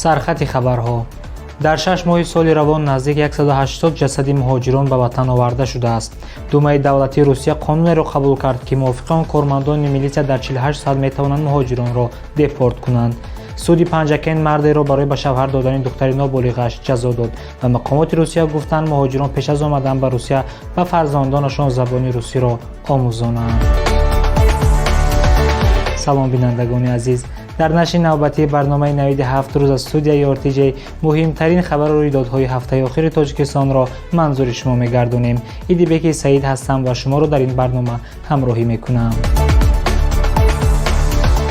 سرخط خبرها. در 6 ماه سال روان نزدیک 180 جسد مهاجران به وطن آورده شده است. دومای دولتی روسیه قانونی را قبول کرد که موافق آن کارمندان میلیسیا در 48 ساعت میتوانند مهاجران را دپورت کنند. سودی پنجکین مردی را برای به شوهر دادن دختر نابالغش جزا داد و مقامات روسیه گفتند مهاجران پیش از آمدن به روسیه به فرزندانشان زبان روسی را آموزانند. سلام بینندگان عزیز، در نشر نوبتی برنامه نوید 7 روز از استودیوی آرتیجی مهمترین خبر و رویدادهای هفته اخیر تاجیکستان را منظور شما می‌گردانیم. ایدیبک سعید هستم و شما را در این برنامه همراهی می‌کنم.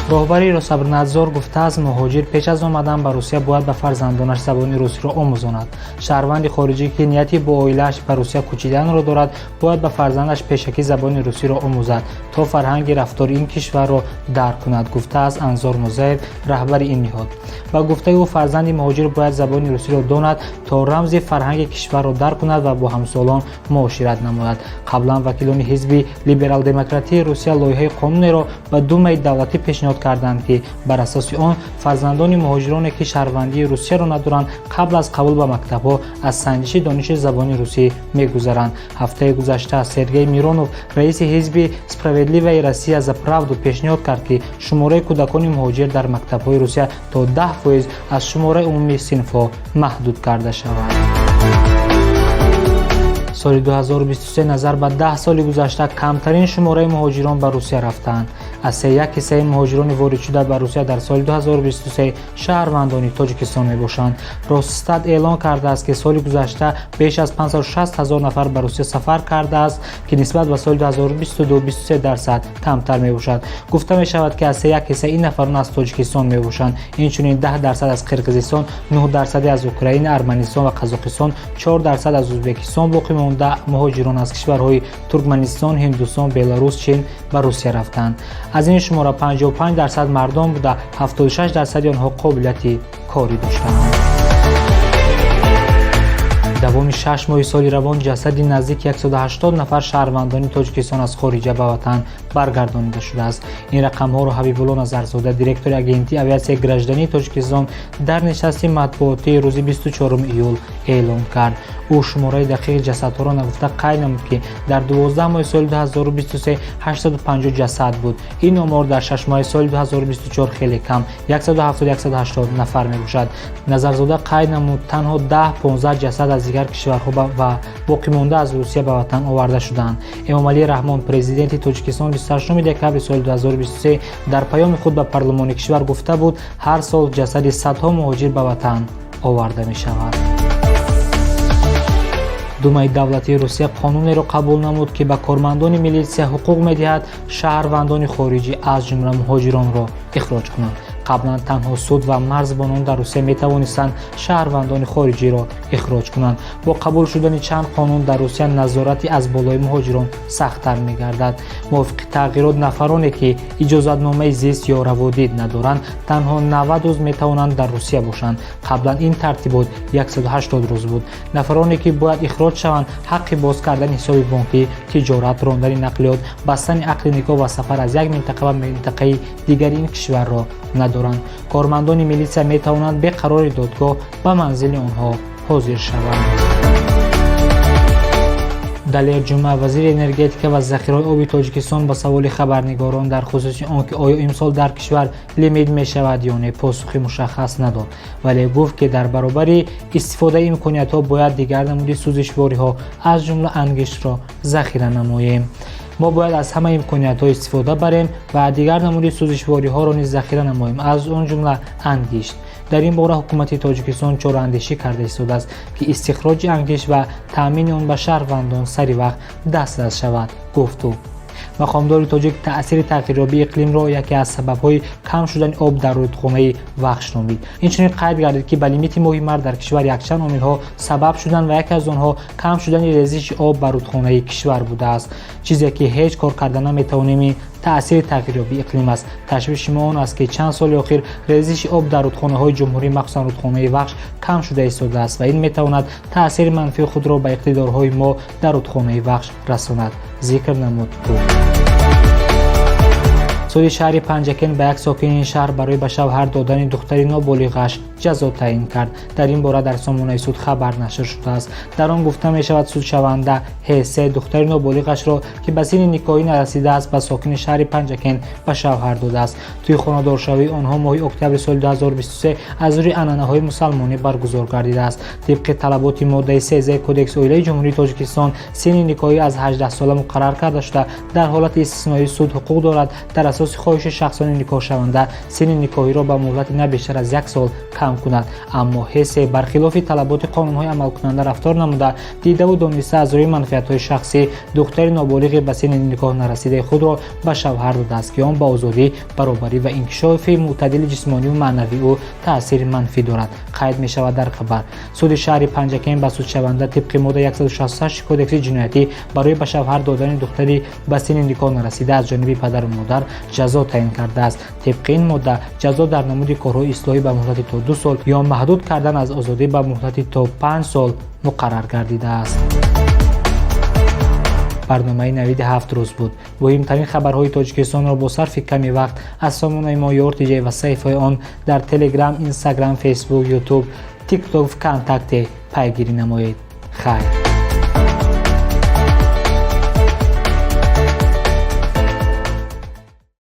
راهبری روسابرنادزور گفته است مهاجر پیش از آمدن به روسیه باید به فرزندانش زبان روسی را آموزاند. شهروند خارجی که نیتی با عائله‌اش به روسیه کوچیدن را دارد باید به فرزندش پیشکی زبان روسی را آموزد تا فرهنگ رفتار این کشور را درک کند، گفته است انزار نوزید، رهبر این نهاد. با گفته او فرزند مهاجر باید زبان روسی را داند تا رمز فرهنگ کشور را درک کند و با همسالان معاشرت نماید. قبلا وکیلان حزب لیبرال دموکراتی روسیه لایحه قانونی را به دومای دولتی پیشنهاد کردند که بر اساس آن فرزندان مهاجرانی که شهروندی روسیه را ندارند قبل از قبول به مکتب‌ها از سنجش دانش زبان روسی می‌گذرند. هفته گذشته سرگئی میرونوف رئیس حزب سپراvedlivoye روسیه از правду پیشنهاد کرد که شماره کودکان مهاجر در مکتب‌های روسیه تا 10% از شماره عمومی صنف‌ها محدود کرده شود. سال 2023 نظر به 10 سال گذشته کمترین شماره مهاجران به روسیه رفتند. از 1/3 مهاجران وارد شده به روسیه در سال 2023 شهروندان تاجیکستان میباشند. روستات اعلام کرده است که سال گذشته بیش از 560,000 نفر به روسیه سفر کرده است که نسبت به سال 2022 23% کمتر میباشد. گفته می شود که از 1/3 این نفران از تاجیکستان میباشند. اینچنین 10% از قرقیزستان، 9% از اوکراین، ارمنستان و قزاقستان، 4% از ازبکستان باقی مانده مهاجران از کشورهای ترکمنستان، هندوستان، بلاروس، چین به روسیه رفتند. از این شماره 55% مردم بوده، 76% آنها قابلیت کاری داشتند. دوام 6 ماه سال روان جسد نزدیک 180 نفر شهروندان تاجیکستان از خارج به وطن برگردانیده شده است. این رقم‌ها را حبیب‌الله نظرزاده، دیرکتور اگنتی اویاسیای گراجدانی تاجیکستان در نشست مطبوعاتی روز 24 ایول اعلام کرد. او شماره دقیق جسدها را نگفته قید نمود که در 12 ماه سال 2023 850 جسد بود. این آمار در 6 ماه سال 2024 خیلی کم 170-180 نفر میباشد. نظرزاده قید نمود تنها 10-15 جسد از دیگر کشورها و باقی مانده از روسیه به وطن آورده شدند. امامعلی رحمان پرزیدنت تاجیکستان 28 دکبر سال 2023 در پیام خود به پارلمان کشور گفته بود هر سال جسد صدها مهاجر به وطن آورده می شود. دومای دولتی روسیه قانونی را قبول نمود که به کارمندان میلیسیا حقوق می‌دهد شهروندان خارجی از جمله مهاجران را اخراج کنند. قبلا تنها سود و مرزبانان در روسیه میتوانستند شهروندان خارجی را اخراج کنند. با قبول شدن چند قانون در روسیه نظارت از بالای مهاجران سخت‌تر می‌گردد. موافق تغییرات نفرانی که اجازه‌نامه زیست یا روادید ندارند تنها 90 روز میتوانند در روسیه باشند. قبلا این ترتیبات 180 روز بود. نفرانی که باید اخراج شوند حق باز کردن حساب بانکی، تجارت، راندن نقلیات، بستن عقد نکاح و سفر از یک منطقه به منطقه دیگر این کشور را ندارند. کارمندان میلیسیا می توانند به قرار دادگاه به منزل آنها حاضر شوند. دلیر جمعه وزیر انرژتیک و ذخیره آب تاجیکستان با سوال خبرنگاران در خصوص آنکه آیا امسال در کشور لیمیت می شود یا نه پاسخی مشخص نداد، ولی گفت که در برابر استفاده امکانیت ها باید دیگر نمود سوزشواری ها از جمله انگشت را ذخیره نماییم. ما باید از همه امکانیت ها استفاده بریم و دیگر نمود سوزشواری ها را نیز ذخیره نماییم، از آن جمله انگشت. در این باره حکومت تاجیکستان چاره‌اندیشی کرده ایستاده است که استخراج انگشت و تامین آن به شهروندان سری وقت دسترس شود، گفت او. مقامدار تاجیک تأثیر تغییرآبی اقلیم را یکی از سبب‌های کم شدن آب در رودخانه وخش نامید. اینچنین قید گردید که به لیمیت ماهی در کشور یکچند عامل‌ها سبب شدند و یکی از آنها کم شدن ریزش آب بر رودخانه کشور بوده است، چیزی که هیچ کار کردن نمی‌توانیم تأثیر تغییرآبی اقلیم است. تشویش ما آن است که چند سال اخیر ریزش آب در رودخانه‌های جمهوری مخصوصاً رودخانه وخش کم شده ایستاده است و این می‌تواند تأثیر منفی خود را به اقتدارهای ما در رودخانه وخش رساند، ذکر نمود. суди шаҳри Панҷакен ба як сокини ин шаҳр барои ба шавҳар додани духтари ноболиғаш ҷазо таъин кард. дар ин бора дар сомонаи суд хабар нашр шудааст. дар он гуфта мешавад судшаванда Ҳ.С. духтари ноболиғашро ки ба синни никоҳӣ нарасидааст ба сокини шаҳри Панҷакен ба шавҳар додааст. тӯи хонадоршавии онҳо моҳи октябри соли 2023 аз рӯи анъанаҳои мусалмонӣ баргузор гардидааст. тибқи талаботи моддаи 13 кодекси оилаи ҷумҳурии Тоҷикистон синни никоҳӣ аз 18 сола муқаррар карда шуда, дар ҳолати истисноӣ суд ҳуқуқ дорад дар асоси хоҳиши шахсони никоҳшаванда синни никоҳиро ба муҳлати на бештар аз 1 сол кам кунад. аммо Ҳ.С. бархилофи талаботи қонунҳои амалкунанда рафтор намуда, дидаву дониста аз рӯи манфиатҳои шахсӣ духтари ноболиғи ба синни никоҳ нарасидаи худро ба шавҳар додааст ки он ба озодӣ, баробарӣ ва инкишофи мӯътадили ҷисмониву маънавии ӯ таъсири манфӣ дорад. қайд мешавад дар хабар. суди шаҳри Панҷакен ба судшаванда тибқи модда 168 кодекси ҷиноятӣ барои ба шавҳар додани духтари ба синни никоҳ нарасида аз ҷониби падару модар ҷазо таъин кардааст. тибқи ин модда ҷазо дар намуди корҳои ислоҳӣ ба муҳлати то 2 сол ё маҳдуд кардан аз озодӣ ба муҳлати то 5 сол муқаррар гардидааст. барномаи навиди 7 рӯз буд. муҳимтарин хабарҳои Тоҷикистонро бо сарфи ками вақт аз сомонаи мо ёртиҷе ва саҳифаи он дар Telegram, Instagram, Facebook, YouTube, TikTok, ВКонтакте пайгирӣ намоед. хайр.